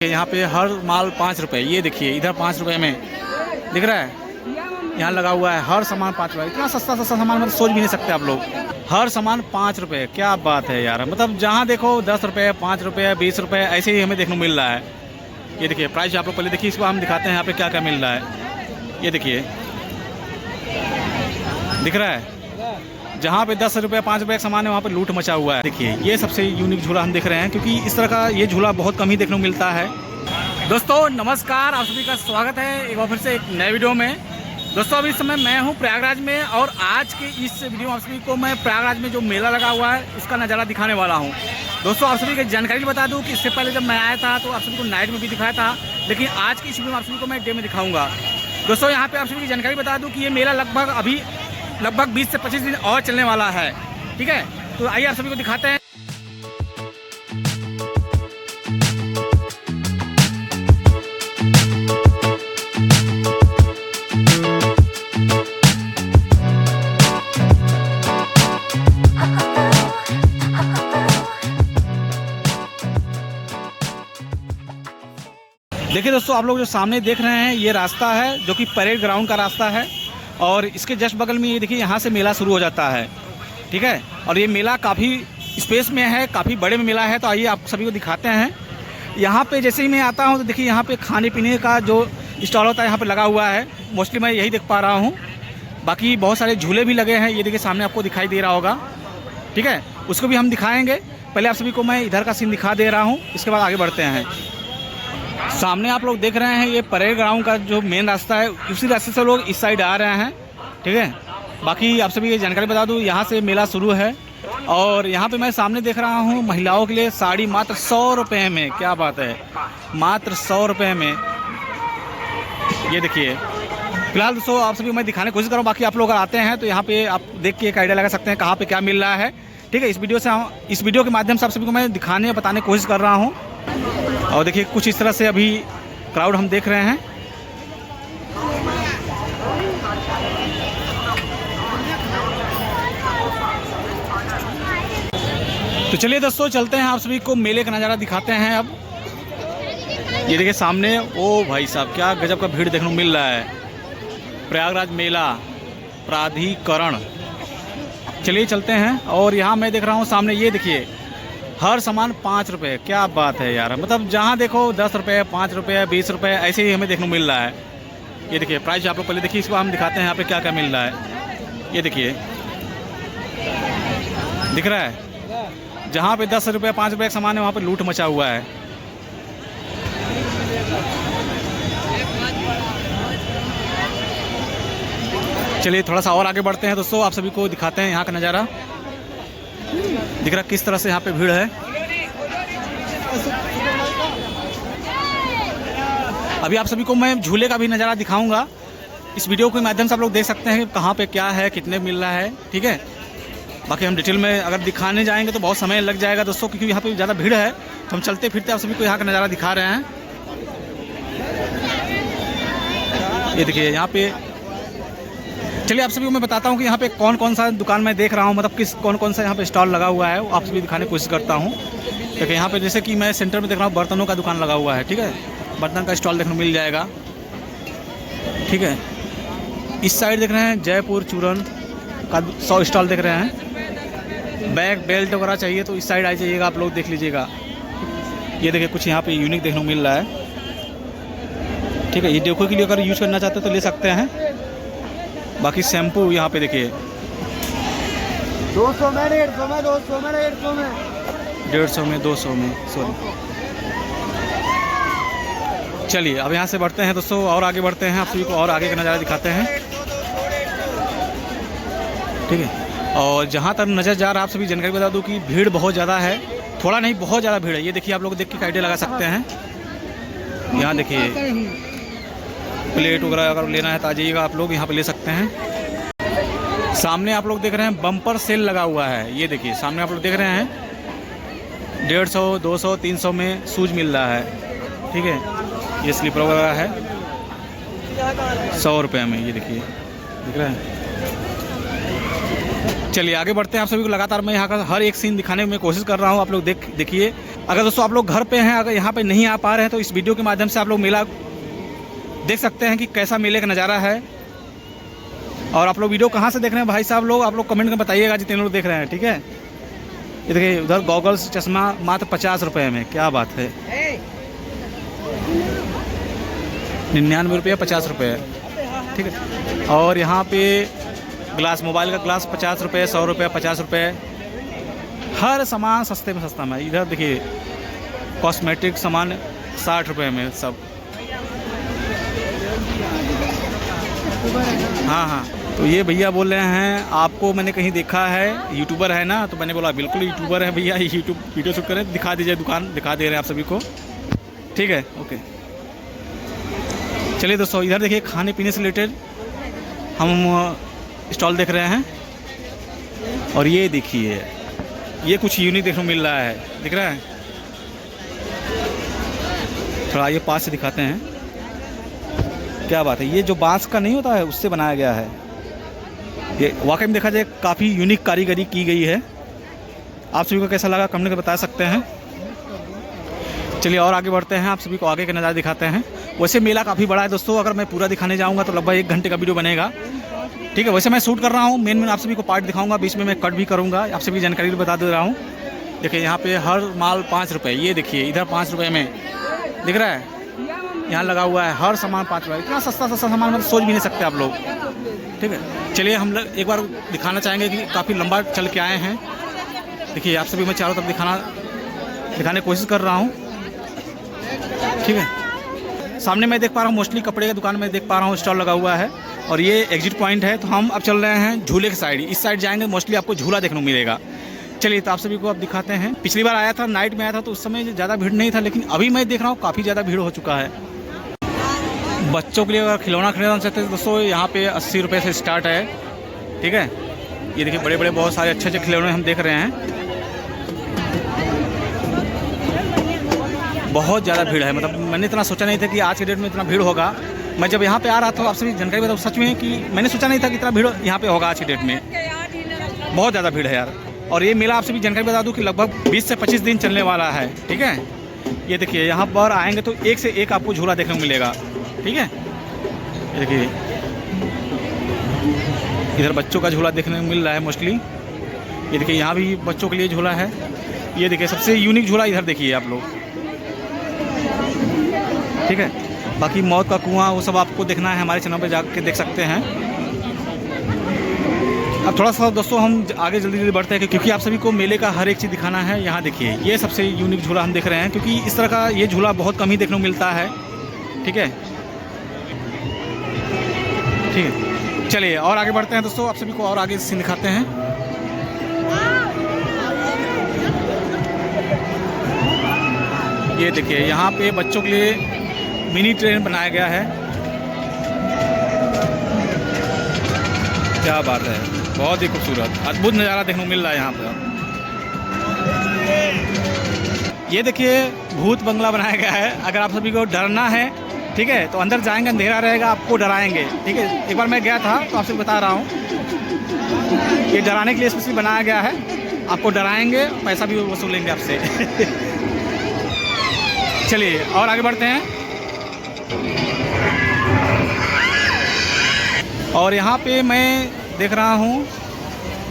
यहाँ पे हर माल 5 रुपये। ये देखिए इधर 5 रुपये में दिख रहा है, यहाँ लगा हुआ है हर सामान 5 रुपये। इतना सस्ता सस्ता सामान मतलब सोच भी नहीं सकते आप लोग। हर सामान 5 रुपये, क्या बात है यार। मतलब जहाँ देखो 10 रुपये, 5 रुपये, 20 रुपये ऐसे ही हमें देखने को मिल रहा है। ये देखिए प्राइस आप लोग पहले देखिए, इसको हम दिखाते हैं यहाँ पे क्या क्या मिल रहा है। ये देखिए दिख रहा है, जहाँ पे 10 रुपये 5 रुपये का सामान है वहाँ पे लूट मचा हुआ है। देखिए ये सबसे यूनिक झूला हम देख रहे हैं, क्योंकि इस तरह का ये झूला बहुत कम ही देखने को मिलता है। दोस्तों नमस्कार, आप सभी का स्वागत है एक बार फिर से एक नए वीडियो में। दोस्तों अभी इस समय मैं हूँ प्रयागराज में, और आज के इस वीडियो में आप सभी को मैं प्रयागराज में जो मेला लगा हुआ है उसका नज़ारा दिखाने वाला हूँ। दोस्तों आप सभी को जानकारी बता दूँ कि इससे पहले जब मैं आया था तो आप सभी को नाइट में भी दिखाया था, लेकिन आज की इस वीडियो में आप सभी को मैं डे में दिखाऊँगा। दोस्तों यहाँ पर आप सभी की जानकारी बता दूँ कि ये मेला लगभग 20 से 25 दिन और चलने वाला है। ठीक है, तो आइए आप सभी को दिखाते हैं। देखिए दोस्तों, आप लोग जो सामने देख रहे हैं ये रास्ता है जो कि परेड ग्राउंड का रास्ता है, और इसके जस्ट बगल में ये देखिए यहाँ से मेला शुरू हो जाता है। ठीक है, और ये मेला काफ़ी स्पेस में है, काफ़ी बड़े में मेला है। तो आइए आप सभी को दिखाते हैं। यहाँ पे जैसे ही मैं आता हूँ तो देखिए यहाँ पे खाने पीने का जो स्टॉल होता है यहाँ पे लगा हुआ है, मोस्टली मैं यही देख पा रहा हूँ। बाकी बहुत सारे झूले भी लगे हैं, ये देखिए सामने आपको दिखाई दे रहा होगा। ठीक है, उसको भी हम दिखाएँगे। पहले आप सभी को मैं इधर का सीन दिखा दे रहा हूँ, इसके बाद आगे बढ़ते हैं। सामने आप लोग देख रहे हैं ये परेड ग्राउंड का जो मेन रास्ता है, उसी रास्ते से लोग इस साइड आ रहे हैं। ठीक है, बाकी आप सभी ये जानकारी बता दूं, यहाँ से मेला शुरू है। और यहाँ पे मैं सामने देख रहा हूँ महिलाओं के लिए साड़ी मात्र 100 रुपये में। क्या बात है, मात्र 100 रुपये में। ये देखिए फिलहाल दोस्तों आप सभी को मैं दिखाने की कोशिश कर रहा हूँ। बाकी आप लोग अगर आते हैं तो यहाँ पे आप देख के एक आइडिया लगा सकते हैं कहाँ पे क्या मिल रहा है। ठीक है, इस वीडियो के माध्यम से आप सभी को मैं दिखाने बताने की कोशिश कर रहा हूँ। और देखिए कुछ इस तरह से अभी क्राउड हम देख रहे हैं। तो चलिए दोस्तों चलते हैं, आप सभी को मेले का नज़ारा दिखाते हैं। अब ये देखिए सामने, ओ भाई साहब क्या गजब का भीड़ देखने को मिल रहा है। प्रयागराज मेला प्राधिकरण, चलिए चलते हैं। और यहाँ मैं देख रहा हूँ सामने, ये देखिए हर सामान 5 रुपये। क्या बात है यार। मतलब जहाँ देखो 10 रुपये, 5 रुपये, 20 रुपये ऐसे ही हमें देखने को मिल रहा है। ये देखिए प्राइस आप लोग पहले देखिए, इसको हम दिखाते हैं यहाँ पे क्या क्या मिल रहा है। ये देखिए दिख रहा है, जहाँ पे 10 रुपये 5 रुपये का सामान है वहाँ पे लूट मचा हुआ है। चलिए थोड़ा सा और आगे बढ़ते हैं दोस्तों, आप सभी को दिखाते हैं यहाँ का नज़ारा। दिख रहा किस तरह से यहाँ पे भीड़ है। अभी आप सभी को मैं झूले का भी नज़ारा दिखाऊंगा। इस वीडियो के माध्यम से आप लोग देख सकते हैं कहाँ पे क्या है, कितने मिल रहा है। ठीक है, बाकी हम डिटेल में अगर दिखाने जाएंगे तो बहुत समय लग जाएगा दोस्तों, क्योंकि यहाँ पे ज़्यादा भीड़ है। तो हम चलते फिरते आप सभी को यहाँ का नज़ारा दिखा रहे हैं। ये देखिए यहाँ पे, चलिए आप सभी को मैं बताता हूँ कि यहाँ पे कौन कौन सा दुकान मैं देख रहा हूँ, मतलब कौन कौन सा यहाँ पे स्टॉल लगा हुआ है, वो आप सभी दिखाने की कोशिश करता हूँ। देखिए यहाँ पे जैसे कि मैं सेंटर में देख रहा हूँ बर्तनों का दुकान लगा हुआ है। ठीक है, बर्तन का स्टॉल देखने को मिल जाएगा। ठीक है, इस साइड देख रहे हैं जयपुर चूरन का 100 स्टॉल देख रहे हैं। बैग बेल्ट वगैरह चाहिए तो इस साइड आ जाइएगा, आप लोग देख लीजिएगा। ये देखिए कुछ यहाँ पे यूनिक देखने को मिल रहा है। ठीक है, ये देखो के लिए अगर यूज़ करना चाहते तो ले सकते हैं। बाकी शैम्पू यहाँ पे देखिए 200 में, 150 में, 200 में, 150 में, 150 में, 200 में, सॉरी। चलिए अब यहाँ से बढ़ते हैं दोस्तों, और आगे बढ़ते हैं, आप सभी को और आगे का नज़ारा दिखाते हैं। ठीक है, और जहाँ तक नज़र जा रहा है आप सभी जानकारी बता दूँ कि भीड़ बहुत ज़्यादा है। थोड़ा नहीं, बहुत ज़्यादा भीड़ है। ये देखिए आप लोग देख के आइडिया लगा सकते हैं। यहाँ देखिए प्लेट वगैरह अगर लेना है तो आ जाइएगा, आप लोग यहाँ पे ले सकते हैं। सामने आप लोग देख रहे हैं बम्पर सेल लगा हुआ है। ये देखिए सामने आप लोग देख रहे हैं 150, 200, 300 में शूज मिल रहा है। ठीक है, ये स्लीपर वगैरह है 100 रुपये में। ये देखिए दिख रहा है। चलिए आगे बढ़ते हैं, आप सभी को लगातार मैं यहाँ का हर एक सीन दिखाने में कोशिश कर रहा हूँ। आप लोग देखिए अगर दोस्तों आप लोग घर पे हैं, अगर यहाँ पे नहीं आ पा रहे हैं, तो इस वीडियो के माध्यम से आप लोग मेला देख सकते हैं कि कैसा मेले का नज़ारा है। और आप लोग वीडियो कहाँ से देख रहे हैं भाई साहब लोग, आप लोग कमेंट में बताइएगा जितने लोग देख रहे हैं, ठीक है। ये देखिए उधर गॉगल्स चश्मा मात्र 50 रुपये में, क्या बात है। 99 रुपये 50 रुपये, ठीक है। और यहाँ पे ग्लास, मोबाइल का ग्लास 50 रुपये, 100 रुपये, 50 रुपये, हर सामान सस्ते में सस्ता में। इधर देखिए कॉस्मेटिक सामान 60 रुपये में सब। हाँ, तो ये भैया बोल रहे हैं आपको मैंने कहीं देखा है, यूट्यूबर है ना, तो मैंने बोला बिल्कुल यूट्यूबर है भैया, यूट्यूब वीडियो शूट करें, दिखा दीजिए दुकान, दिखा दे रहे हैं आप सभी को, ठीक है, ओके। चलिए दोस्तों, इधर देखिए खाने पीने से रिलेटेड हम स्टॉल देख रहे हैं। और ये देखिए, ये कुछ यूनिक देखने को मिल रहा है, दिख रहा है। थोड़ा ये पास से दिखाते हैं, क्या बात है। ये जो बांस का नहीं होता है उससे बनाया गया है, ये वाकई में देखा जाए काफ़ी यूनिक कारीगरी की गई है। आप सभी को कैसा लगा कमेंट में बता सकते हैं। चलिए और आगे बढ़ते हैं, आप सभी को आगे का नज़ारा दिखाते हैं। वैसे मेला काफ़ी बड़ा है दोस्तों, अगर मैं पूरा दिखाने जाऊंगा तो लगभग 1 घंटे का वीडियो बनेगा, ठीक है। वैसे मैं शूट कर रहा हूँ, मेन आप सभी को पार्ट दिखाऊंगा, बीच में मैं कट भी करूँगा, आप सभी जानकारी भी बता दे रहा हूँ। देखिए यहाँ पे हर माल 5 रुपये, ये देखिए इधर 5 रुपये में दिख रहा है, यहाँ लगा हुआ है हर सामान 5 रुपये। इतना सस्ता सामान मतलब सोच भी नहीं सकते आप लोग, ठीक है। चलिए हम लोग एक बार दिखाना चाहेंगे कि काफ़ी लंबा चल के आए हैं। देखिए आप सभी मैं चारों तरफ दिखाने की कोशिश कर रहा हूँ, ठीक है। सामने मैं देख पा रहा हूँ मोस्टली कपड़े की दुकान में देख पा रहा हूँ स्टॉल लगा हुआ है, और ये एग्जिट पॉइंट है। तो हम अब चल रहे हैं झूले की साइड, इस साइड जाएंगे, मोस्टली आपको झूला देखने को मिलेगा। चलिए तो आप सभी को अब दिखाते हैं। पिछली बार आया था, नाइट में आया था, तो उस समय ज़्यादा भीड़ नहीं था, लेकिन अभी मैं देख रहा हूँ काफ़ी ज़्यादा भीड़ हो चुका है। बच्चों के लिए अगर खिलौना खरीदना चाहते हैं दोस्तों, यहाँ पे 80 रुपये से स्टार्ट है, ठीक है। ये देखिए बड़े बड़े बहुत सारे अच्छे खिलौने हम देख रहे हैं। बहुत ज़्यादा भीड़ है, मतलब मैंने इतना सोचा नहीं था कि आज के डेट में इतना भीड़ होगा। मैं जब यहाँ पे आ रहा था, आप सभी जानकारी बताऊँ, सच में कि मैंने सोचा नहीं था कि इतना भीड़ यहाँ पे होगा आज की डेट में। बहुत ज़्यादा भीड़ है यार। और ये मेला आप सभी जानकारी बता दूँ कि लगभग 20 से 25 दिन चलने वाला है, ठीक है। ये देखिए यहाँ पर आएंगे तो एक से एक आपको झूला देखने को मिलेगा, ठीक है। ये देखिए इधर बच्चों का झूला देखने को मिल रहा है मोस्टली। ये देखिए यहाँ भी बच्चों के लिए झूला है। ये देखिए सबसे यूनिक झूला इधर देखिए आप लोग, ठीक है। बाकी मौत का कुआं वो सब आपको देखना है, हमारे चैनल पे जाके देख सकते हैं। अब थोड़ा सा दोस्तों हम आगे जल्दी बढ़ते हैं, क्योंकि आप सभी को मेले का हर एक चीज़ दिखाना है। यहाँ देखिए ये सबसे यूनिक झूला हम देख रहे हैं, क्योंकि इस तरह का ये झूला बहुत कम ही देखने को मिलता है, ठीक है, ठीक है। चलिए और आगे बढ़ते हैं दोस्तों, आप सभी को और आगे सीन दिखाते हैं। ये देखिए यहाँ पे बच्चों के लिए मिनी ट्रेन बनाया गया है, क्या बात है, बहुत ही खूबसूरत अद्भुत नज़ारा देखने को मिल रहा है यहाँ पर। ये देखिए भूत बंगला बनाया गया है। अगर आप सभी को डरना है, ठीक है, तो अंदर जाएंगे, अंधेरा रहेगा, आपको डराएंगे, ठीक है। एक बार मैं गया था तो आपसे बता रहा हूँ, ये डराने के लिए स्पेशली बनाया गया है। आपको डराएंगे, पैसा भी वसूलेंगे आपसे। चलिए और आगे बढ़ते हैं। और यहाँ पे मैं देख रहा हूँ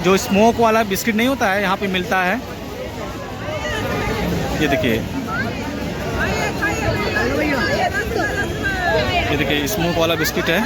जो स्मोक वाला बिस्किट नहीं होता है, यहाँ पे मिलता है। ये देखिए, ये देखिए स्मोक वाला बिस्किट है।